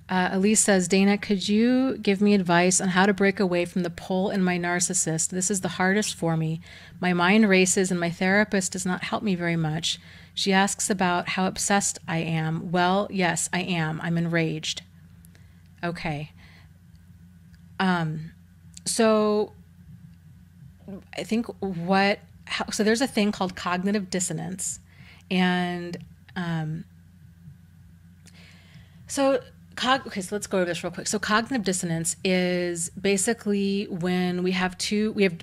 Elise says, Dana, could you give me advice on how to break away from the pull in my narcissist? This is the hardest for me. My mind races and my therapist does not help me very much. She asks about how obsessed I am. Well, yes, I am. I'm enraged. Okay. So I think so there's a thing called cognitive dissonance. And so okay, so let's go over this real quick. So cognitive dissonance is basically when we have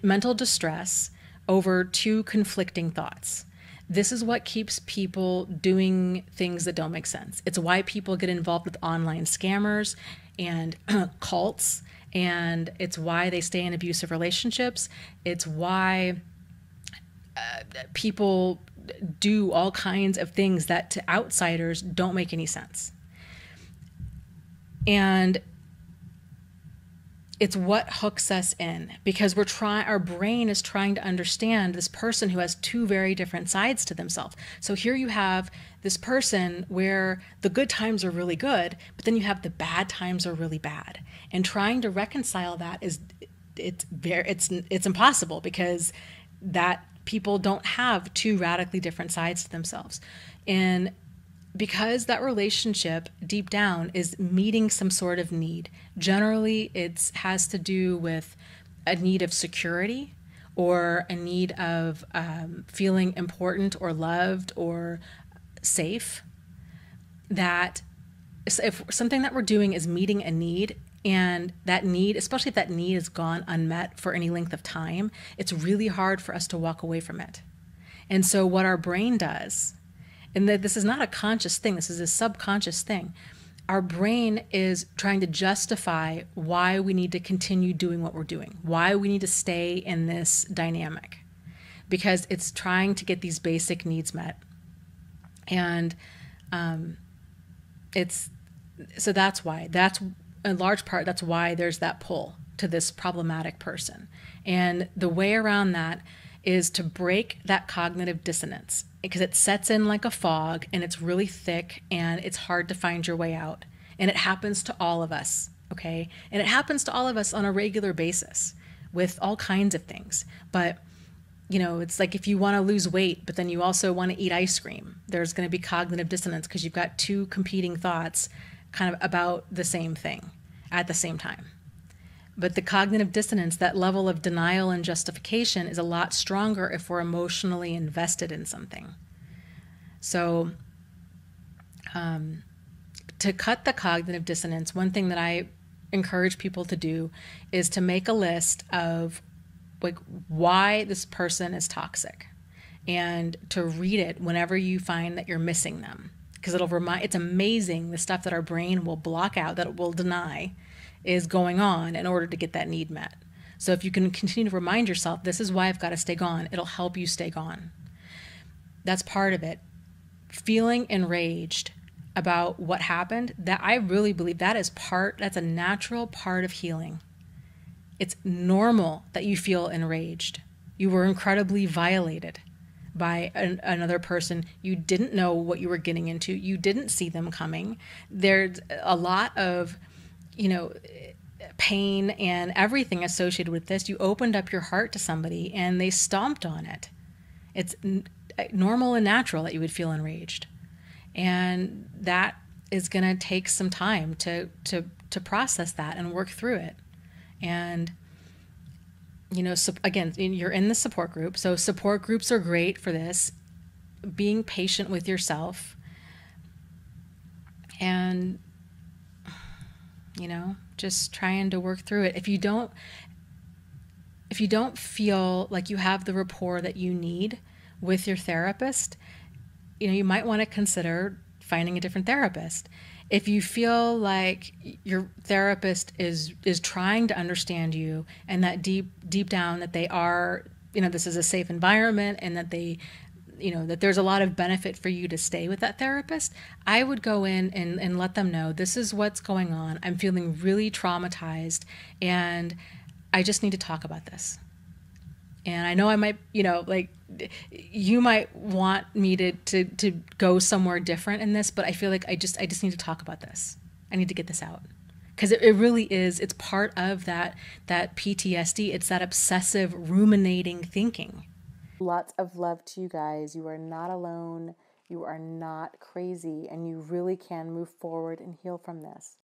mental distress over two conflicting thoughts. This is what keeps people doing things that don't make sense. It's why people get involved with online scammers and cults, and it's why they stay in abusive relationships. It's why people do all kinds of things that to outsiders don't make any sense. And it's what hooks us in, because our brain is trying to understand this person who has two very different sides to themselves. So here you have this person where the good times are really good, but then you have the bad times are really bad. And trying to reconcile that it's impossible, because that people don't have two radically different sides to themselves. And because that relationship deep down is meeting some sort of need. Generally, it has to do with a need of security or a need of feeling important or loved or safe. That if something that we're doing is meeting a need, and that need, especially if that need has gone unmet for any length of time, it's really hard for us to walk away from it. And so what our brain does, and this is not a conscious thing, this is a subconscious thing. Our brain is trying to justify why we need to continue doing what we're doing, why we need to stay in this dynamic, because it's trying to get these basic needs met. And so that's why, that's in large part, that's why there's that pull to this problematic person. And the way around that is to break that cognitive dissonance, because it sets in like a fog and it's really thick and it's hard to find your way out. And it happens to all of us, okay? And it happens to all of us on a regular basis with all kinds of things. But, it's like if you want to lose weight, but then you also want to eat ice cream, there's going to be cognitive dissonance because you've got two competing thoughts kind of about the same thing at the same time. But the cognitive dissonance, that level of denial and justification, is a lot stronger if we're emotionally invested in something. So to cut the cognitive dissonance, one thing that I encourage people to do is to make a list of like why this person is toxic, and to read it whenever you find that you're missing them. Because it's amazing the stuff that our brain will block out, that it will deny, is going on in order to get that need met. So if you can continue to remind yourself, this is why I've got to stay gone, it'll help you stay gone. That's part of it. Feeling enraged about what happened, that I really believe that's a natural part of healing. It's normal that you feel enraged. You were incredibly violated by another person. You didn't know what you were getting into. You didn't see them coming. There's a lot of, pain and everything associated with this. You opened up your heart to somebody and they stomped on it. It's normal and natural that you would feel enraged. And that is going to take some time to process that and work through it. And, again, you're in the support group. So support groups are great for this. Being patient with yourself and, just trying to work through it. If you don't feel like you have the rapport that you need with your therapist, you might want to consider finding a different therapist. If you feel like your therapist is trying to understand you, and that deep down that they are, this is a safe environment, and that they, that there's a lot of benefit for you to stay with that therapist, I would go in and let them know, this is what's going on. I'm feeling really traumatized and I just need to talk about this. And I know I might, you might want me to go somewhere different in this, but I feel like I just need to talk about this. I need to get this out. Because it really is, it's part of that PTSD. It's that obsessive ruminating thinking. Lots of love to you guys. You are not alone. You are not crazy, and you really can move forward and heal from this.